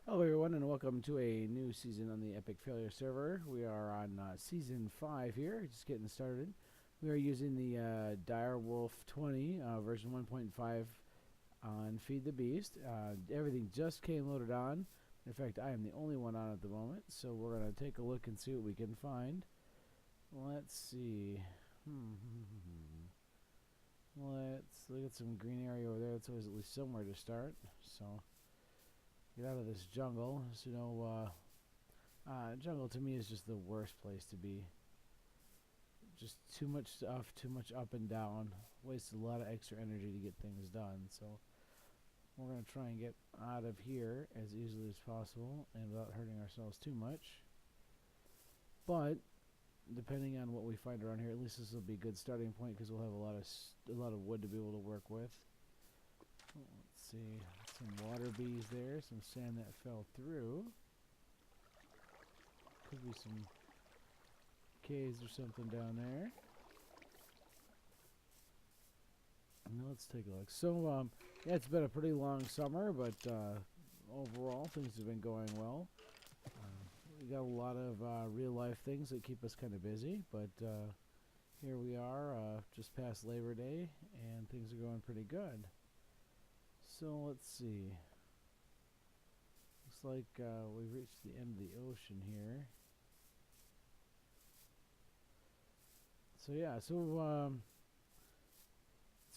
Hello everyone and welcome to a new season on the Epic Failure server. We are on season 5 here, just getting started. We are using the Direwolf 20 version 1.5 on Feed the Beast. Everything just came loaded on. In fact, I am the only one on at the moment, so we're going to take a look and see what we can find. Let's see. Let's look at some green area over there. That's always at least somewhere to start. So get out of this jungle. So, jungle to me is just the worst place to be. Just too much stuff, too much up and down. Wastes a lot of extra energy to get things done. So we're going to try and get out of here as easily as possible and without hurting ourselves too much. But depending on what we find around here, at least this will be a good starting point because we'll have a lot of wood to be able to work with. Let's see, some water bees there, some sand that fell through. Could be some caves or something down there. Now let's take a look. So, yeah, it's been a pretty long summer, but overall things have been going well. We got a lot of real life things that keep us kind of busy, but here we are just past Labor Day, and things are going pretty good. So let's see. Looks like we've reached the end of the ocean here. So yeah, it's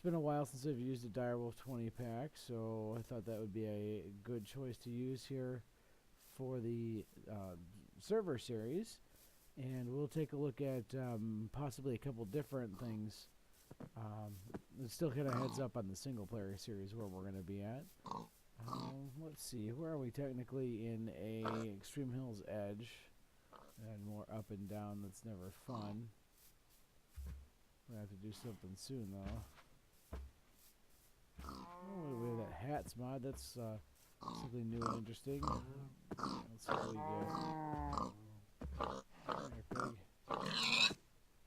been a while since I've used a Direwolf 20 pack, so I thought that would be a good choice to use here for the server series. And we'll take a look at possibly a couple different things. It's still kind of heads up on the single player series where we're going to be at. Let's see, where are we technically in a Extreme Hills Edge? And more up and down, that's never fun. We have to do something soon though. Oh, we have that hats mod, that's something new and interesting. Let's see what we get. There, pig.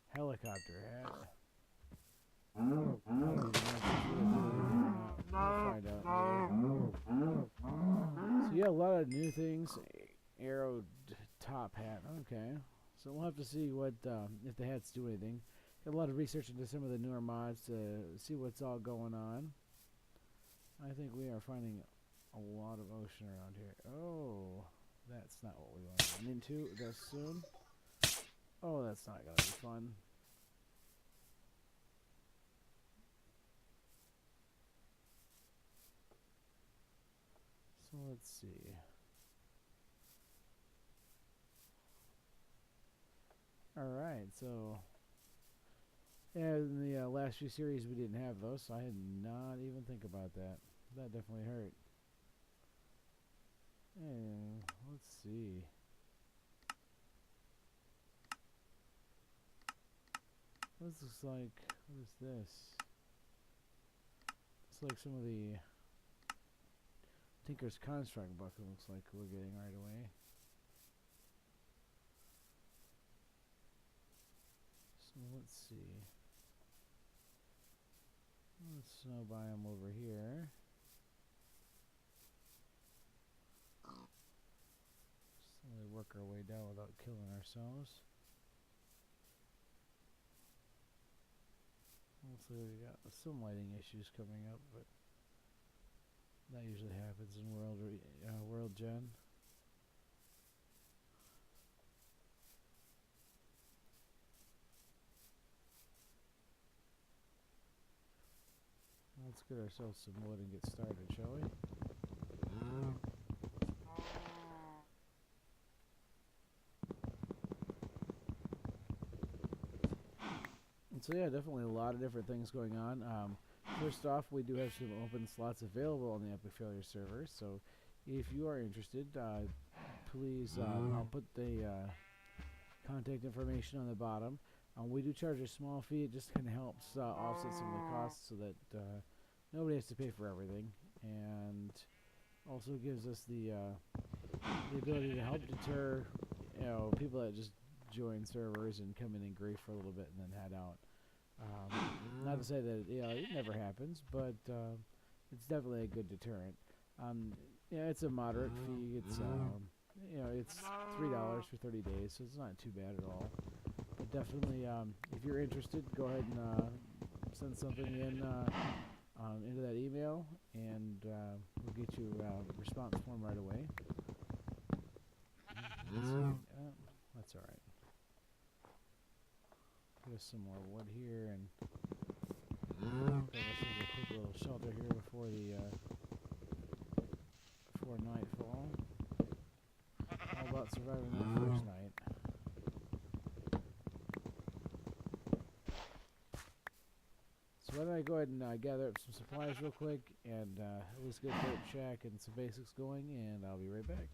Helicopter hat. I don't even know if it's we'll find out. So yeah, a lot of new things. Arrow top hat. Okay. So we'll have to see what if the hats do anything. Got a lot of research into some of the newer mods to see what's all going on. I think we are finding a lot of ocean around here. Oh, that's not what we want to run into this soon. Oh, that's not going to be fun. So let's see. Alright, so yeah, in the last few series we didn't have those, so I did not even think about that. That definitely hurt. And let's see. What this looks like? What is this? It's like some of the Tinker's Construct book, it looks like we're getting right away. So let's see. Let's snow biome over here. Slowly work our way down without killing ourselves. Looks like we got some lighting issues coming up, but that usually happens in World Gen. Let's get ourselves some wood and get started, shall we? And so yeah, definitely a lot of different things going on. First off, we do have some open slots available on the Epic Failure server, so if you are interested, please, I'll put the contact information on the bottom. We do charge a small fee. It just kind of helps offset some of the costs so that nobody has to pay for everything, and also gives us the ability to help deter people that just join servers and come in and grief for a little bit and then head out. Not to say that it never happens, but it's definitely a good deterrent. Yeah, it's a moderate fee. It's it's $3 for 30 days, so it's not too bad at all. But definitely, if you're interested, go ahead and send something in into that email, and we'll get you a response form right away. That's all right. Put us some more wood here, and build us a quick little shelter here before nightfall. All about surviving that first night. So why don't I go ahead and gather up some supplies real quick, and let's get Dirt Shack and some basics going, and I'll be right back.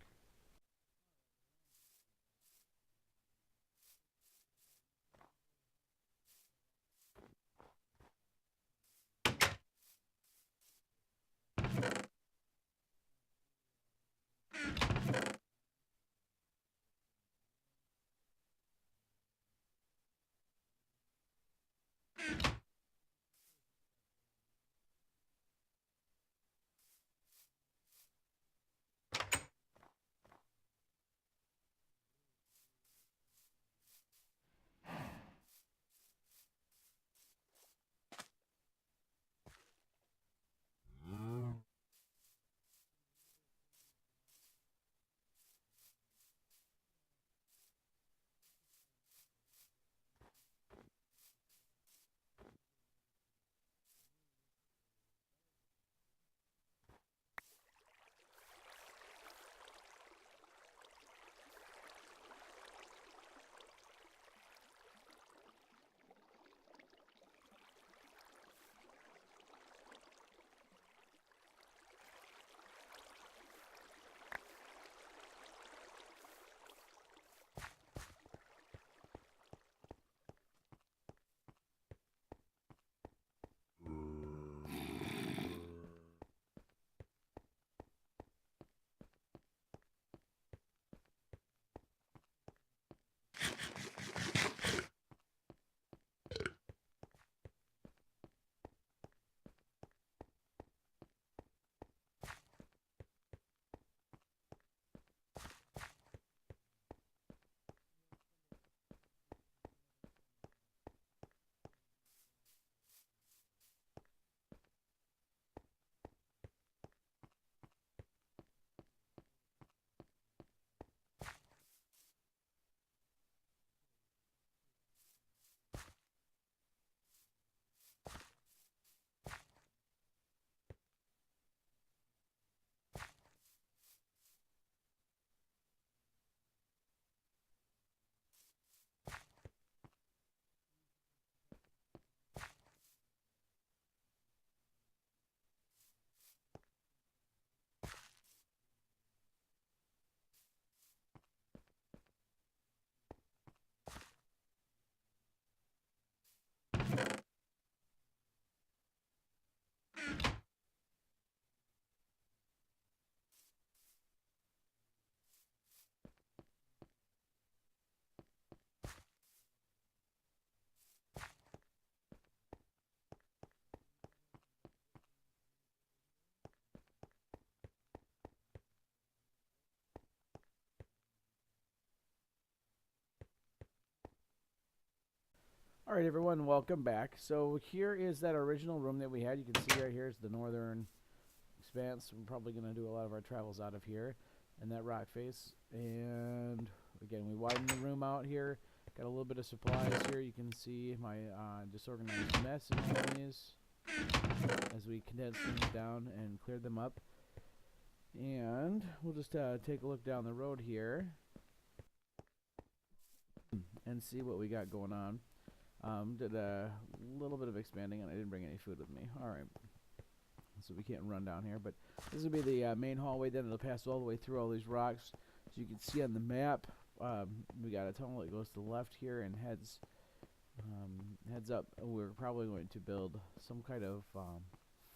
All right, everyone, welcome back. So here is that original room that we had. You can see right here is the northern expanse. We're probably going to do a lot of our travels out of here and that rock face. And again, we widened the room out here. Got a little bit of supplies here. You can see my disorganized mess in these as we condensed things down and cleared them up. And we'll just take a look down the road here and see what we got going on. Did a little bit of expanding, and I didn't bring any food with me. All right, so we can't run down here, but this will be the main hallway. Then it'll pass all the way through all these rocks. So you can see on the map, we got a tunnel that goes to the left here and heads up. We're probably going to build some kind of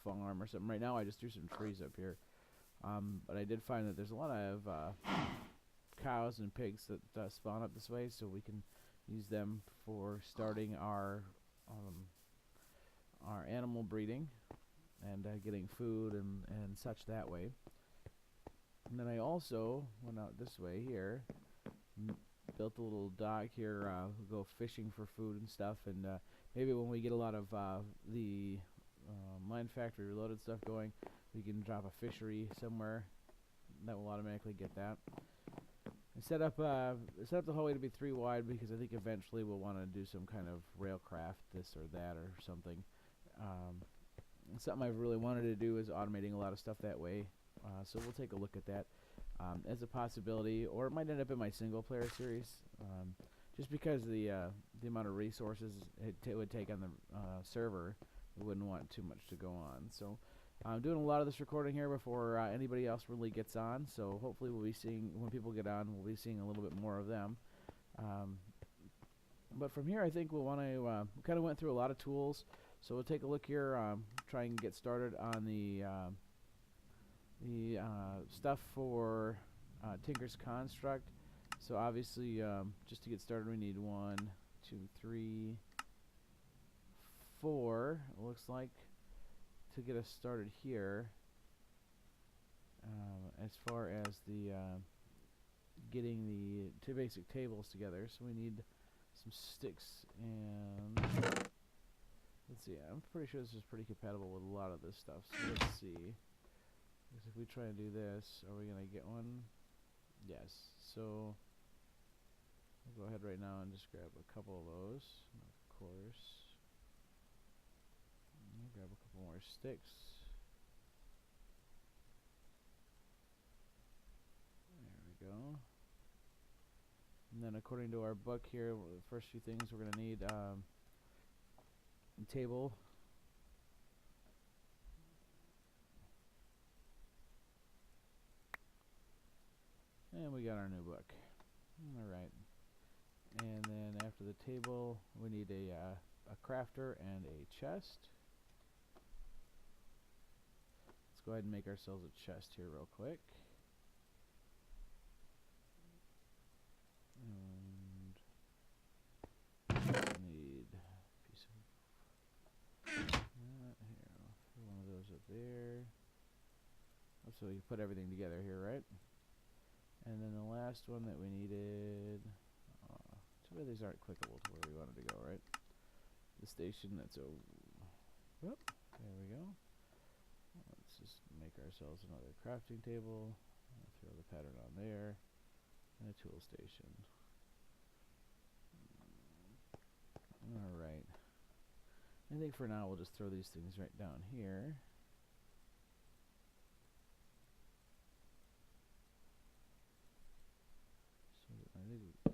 farm or something. Right now, I just threw some trees up here, but I did find that there's a lot of cows and pigs that spawn up this way, so we can use them for starting our animal breeding and getting food and such that way. And then I also went out this way here, built a little dock here. We'll go fishing for food and stuff, and maybe when we get a lot of the Mine Factory Reloaded stuff going, we can drop a fishery somewhere. That will automatically get that. I set up the hallway to be 3 wide because I think eventually we'll want to do some kind of railcraft, this or that or something. Something I've really wanted to do is automating a lot of stuff that way. So we'll take a look at that as a possibility, or it might end up in my single player series, just because the amount of resources it would take on the server. We wouldn't want too much to go on. So I'm doing a lot of this recording here before anybody else really gets on, so hopefully we'll be seeing, when people get on, we'll be seeing a little bit more of them. But from here I think we'll want to, we kind of went through a lot of tools, so we'll take a look here, try and get started on the stuff for Tinker's Construct. So obviously just to get started we need 1, 2, 3, 4, it looks like, to get us started here. As far as the getting the 2 basic tables together, so we need some sticks, and let's see, I'm pretty sure this is pretty compatible with a lot of this stuff, so let's see. Because if we try and do this, are we going to get one? Yes. So I'll go ahead right now and just grab a couple of those, of course. Grab a couple more sticks. There we go. And then according to our book here, the first few things we're going to need a table. And we got our new book. Alright. And then after the table, we need a crafter and a chest. Let's go ahead and make ourselves a chest here real quick. And we need a piece of that here. Throw one of those up there. So we can put everything together here, right? And then the last one that we needed, too bad these aren't clickable to where we wanted to go, right? The station that's there we go. Let's just make ourselves another crafting table. I'll throw the pattern on there, and a tool station. Alright. I think for now we'll just throw these things right down here.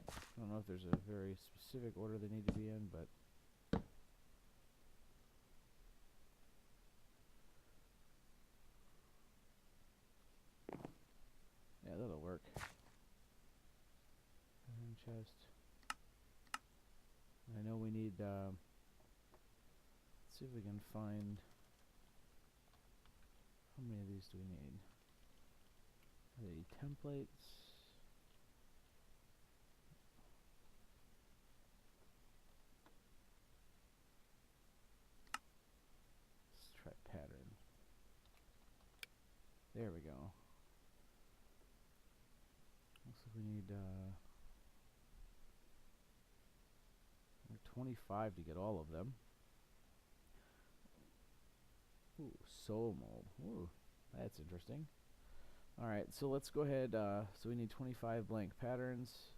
I don't know if there's a very specific order they need to be in, but yeah, that'll work. Iron chest. I know we need, let's see if we can find, how many of these do we need? Are they templates? Pattern. There we go. Looks like we need 25 to get all of them. Ooh, soul mold. Ooh, that's interesting. Alright, so let's go ahead. So we need 25 blank patterns,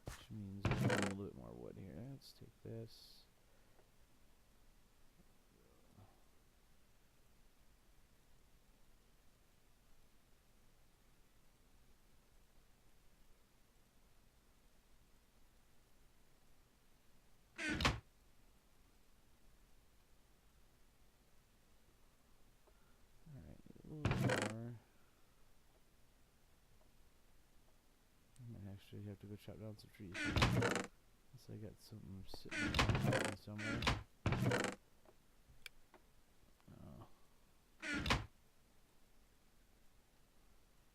which means we need a little bit more wood here. Let's take this. Actually have to go chop down some trees. Unless I got something sitting somewhere. Oh.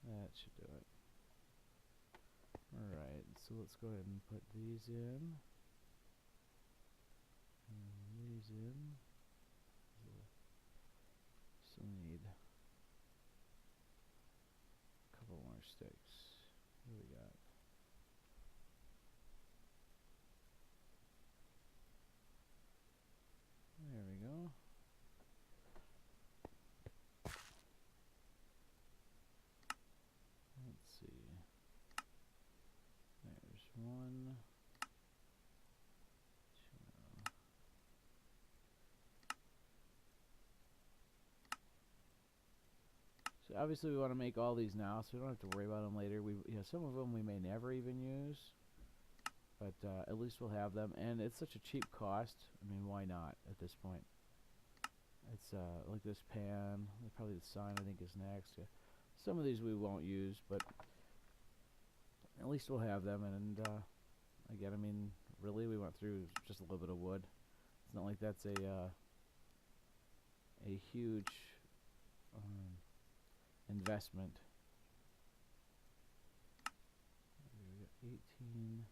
That should do it. Alright, so let's go ahead and put these in. And these in. So we need sticks. What do we got? There we go. Let's see. There's one. Two. So obviously we want to make all these now, so we don't have to worry about them later. Some of them we may never even use, but at least we'll have them. And it's such a cheap cost. I mean, why not at this point? It's like this pan. Probably the sign I think is next. Yeah. Some of these we won't use, but at least we'll have them. And again, I mean, really, we went through just a little bit of wood. It's not like that's a huge investment. We got 18.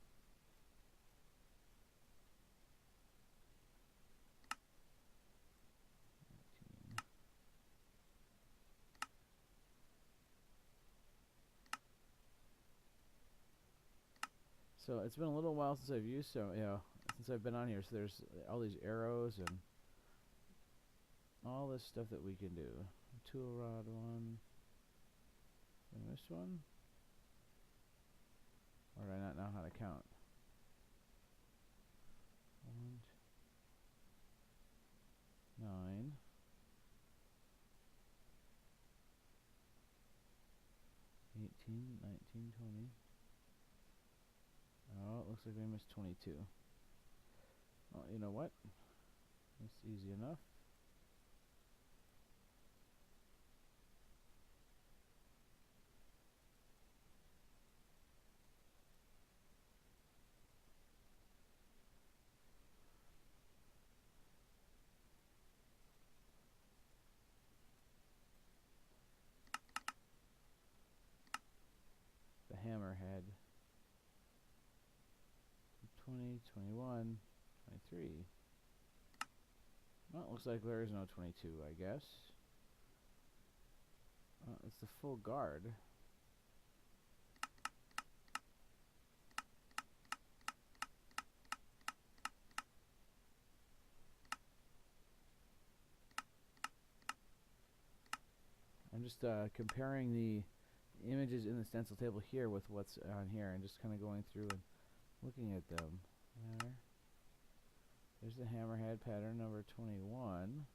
So it's been a little while since I've used since I've been on here. So there's all these arrows and all this stuff that we can do. Tool rod one. And this one. Or do I not know how to count? 1, 9. 18, 19, 20. Oh, it looks like we missed 22. Well, you know what? It's easy enough. The hammerhead. 20, 21, 23. Well, it looks like there is no 22, I guess. It's the full guard. I'm just comparing the images in the stencil table here with what's on here and just kind of going through and looking at them. There's the hammerhead pattern number 21.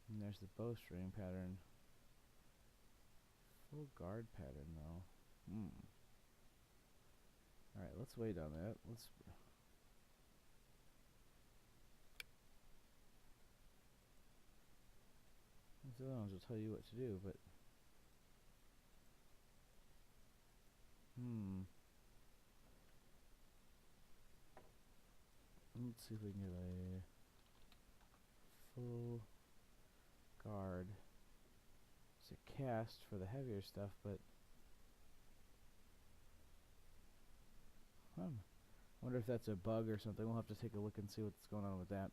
And there's the bowstring pattern. Full guard pattern though. Alright, let's wait on that. These other ones will tell you what to do, but let's see if we can get a full guard. It's a cast for the heavier stuff, but I wonder if that's a bug or something. We'll have to take a look and see what's going on with that.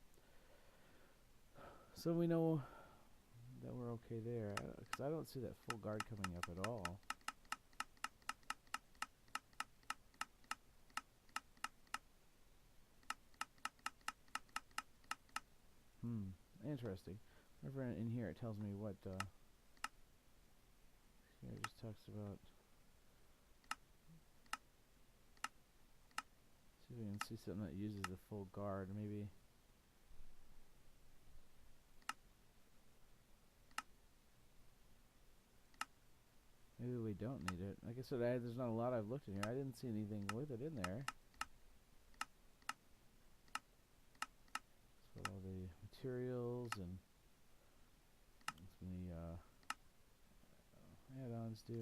So we know that we're okay there, because I don't see that full guard coming up at all. Interesting. Over in here it tells me what here it just talks about. See if we can see something that uses the full guard, maybe. Maybe we don't need it. Like I said, there's not a lot I've looked in here. I didn't see anything with it in there. That's what all the materials and the add-ons do.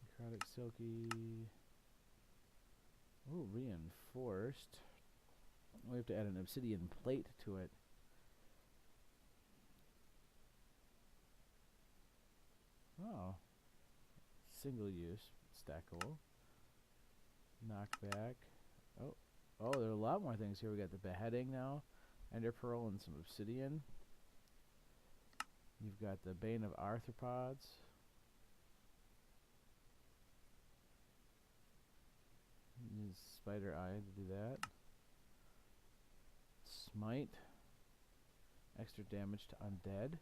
Necrotic Silky. Oh, reinforced. We have to add an obsidian plate to it. Oh. Single use. Stackable. Knockback. Oh. Oh, there are a lot more things here. We got the beheading now, ender pearl and some obsidian. You've got the bane of arthropods. Use spider eye to do that. Smite. Extra damage to undead.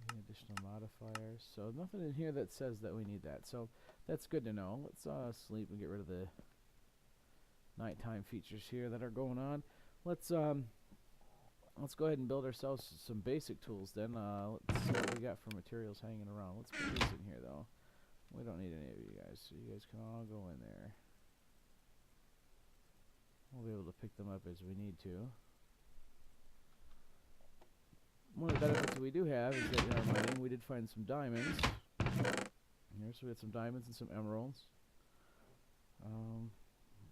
Any additional modifiers. So nothing in here that says that we need that. So that's good to know. Let's sleep and get rid of the nighttime features here that are going on. Let's go ahead and build ourselves some basic tools then. Let's see what we got for materials hanging around. Let's put these in here though. We don't need any of you guys, so you guys can all go in there. We'll be able to pick them up as we need to. One of the benefits that we do have is that in our mining we did find some diamonds. Here, so we had some diamonds and some emeralds.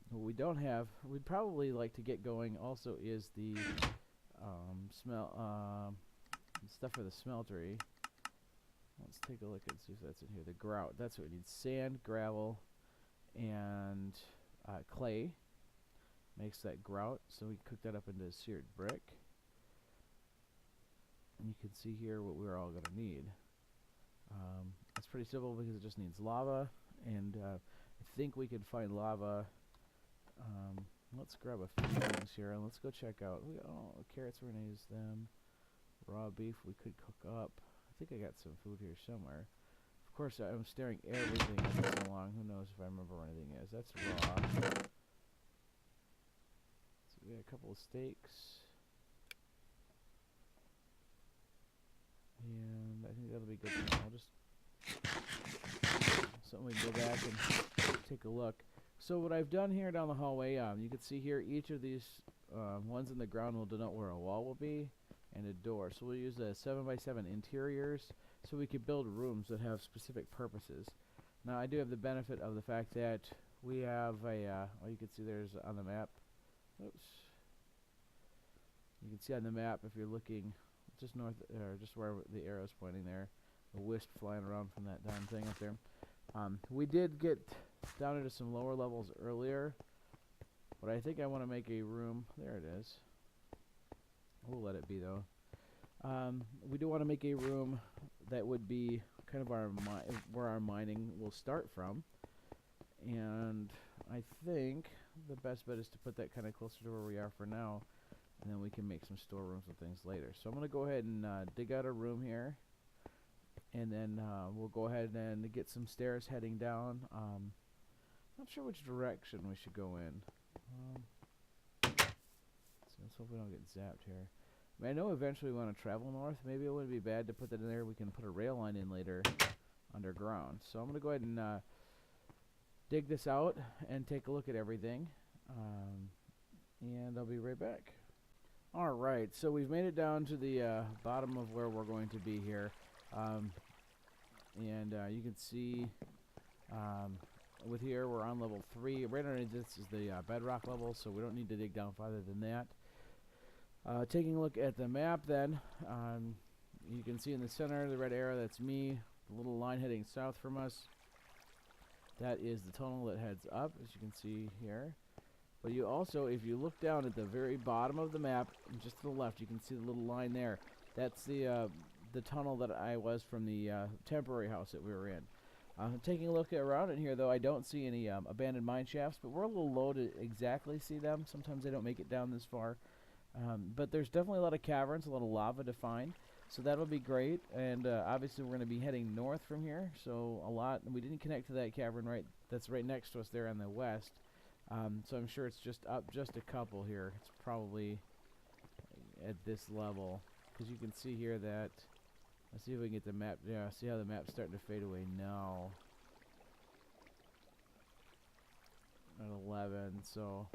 What we don't have, we'd probably like to get going also is the stuff for the smeltery. Let's take a look and see if that's in here. The grout, that's what we need. Sand, gravel, and clay makes that grout. So we cook that up into seared brick. And you can see here what we're all going to need. It's pretty simple because it just needs lava, and I think we could find lava. Let's grab a few things here and let's go check out. Oh, carrots, we're going to use them. Raw beef we could cook up. I think I got some food here somewhere. Of course, I'm staring everything as it's along. Who knows if I remember where anything is. That's raw. So we got a couple of steaks. And I think that'll be good for now. I'll just something we can go back and take a look. So what I've done here down the hallway, you can see here each of these ones in the ground will denote where a wall will be and a door. So we'll use the 7x7 interiors so we can build rooms that have specific purposes. Now I do have the benefit of the fact that we have a, you can see there's on the map, oops, you can see on the map if you're looking just north, or just where the arrow's pointing there, a wisp flying around from that damn thing up there. We did get down into some lower levels earlier, but I think I want to make a room. There it is. We'll let it be though. We do want to make a room that would be kind of where our mining will start from, and I think the best bet is to put that kind of closer to where we are for now, and then we can make some storerooms and things later. So I'm going to go ahead and dig out a room here, and then we'll go ahead and get some stairs heading down. Not sure which direction we should go in. So let's hope we don't get zapped here. I mean, I know eventually we want to travel north. Maybe it wouldn't be bad to put that in there. We can put a rail line in later underground. So I'm going to go ahead and dig this out and take a look at everything. And I'll be right back. Alright, so we've made it down to the bottom of where we're going to be here. And you can see with here we're on level 3. Right underneath this is the bedrock level, so we don't need to dig down farther than that. Taking a look at the map then, you can see in the center the red arrow, that's me. The little line heading south from us, that is the tunnel that heads up, as you can see here. But you also, if you look down at the very bottom of the map, just to the left, you can see the little line there. That's the tunnel that I was from the temporary house that we were in. Taking a look around in here, though, I don't see any abandoned mine shafts, but we're a little low to exactly see them. Sometimes they don't make it down this far. But there's definitely a lot of caverns, a lot of lava to find, so that'll be great. And obviously we're going to be heading north from here, so we didn't connect to that cavern that's right next to us there on the west. So I'm sure it's just up just a couple here. It's probably at this level, because you can see here that, let's see if we can get the map. Yeah, see how the map's starting to fade away now. At 11, so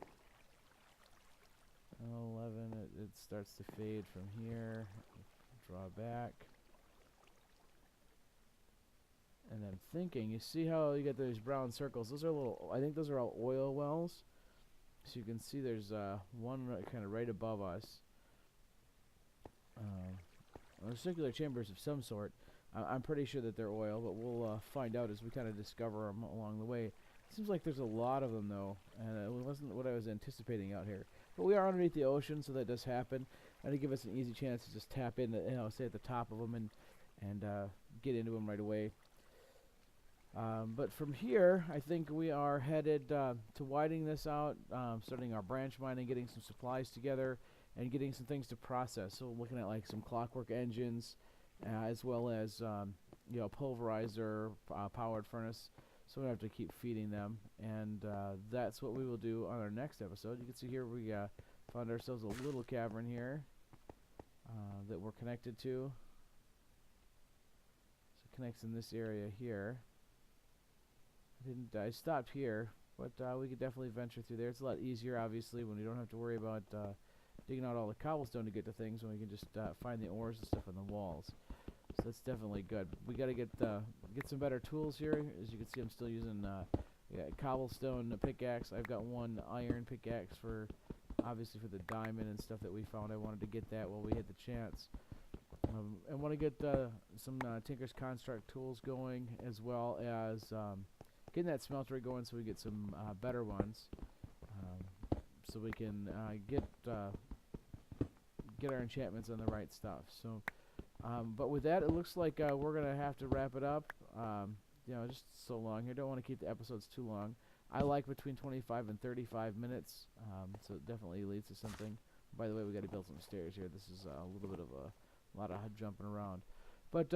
at 11 it starts to fade from here. Draw back. And I'm thinking, you see how you get those brown circles? Those are I think those are all oil wells. So you can see there's one kind of right above us. Circular chambers of some sort. I'm pretty sure that they're oil, but we'll find out as we kind of discover them along the way. Seems like there's a lot of them, though, and it wasn't what I was anticipating out here. But we are underneath the ocean, so that does happen. And to give us an easy chance to just tap in, stay at the top of them and get into them right away. But from here, I think we are headed to widening this out, starting our branch mining, getting some supplies together, and getting some things to process. So looking at like some clockwork engines, as well as pulverizer, powered furnace. So we have to keep feeding them, and that's what we will do on our next episode. You can see here we found ourselves a little cavern here that we're connected to. So it connects in this area here. I stopped here, but we could definitely venture through there. It's a lot easier, obviously, when you don't have to worry about digging out all the cobblestone to get to things, when we can just find the ores and stuff on the walls. So that's definitely good. We got to get some better tools here. As you can see, I'm still using cobblestone pickaxe. I've got one iron pickaxe for, obviously, for the diamond and stuff that we found. I wanted to get that while we had the chance. I want to get some Tinker's Construct tools going, as well as getting that smeltery going so we get some better ones, so we can get our enchantments on the right stuff. So, but with that, it looks like we're gonna have to wrap it up. Just so long here. Don't want to keep the episodes too long. I like between 25 and 35 minutes, so it definitely leads to something. By the way, we got to build some stairs here. This is a little bit of a lot of jumping around, but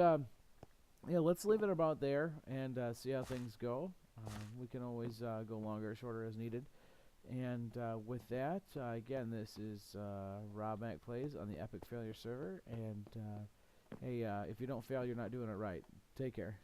let's leave it about there and see how things go. We can always go longer or shorter as needed. And with that, again, this is robmack Plays on the Epic Failure server. And hey, if you don't fail, you're not doing it right. Take care.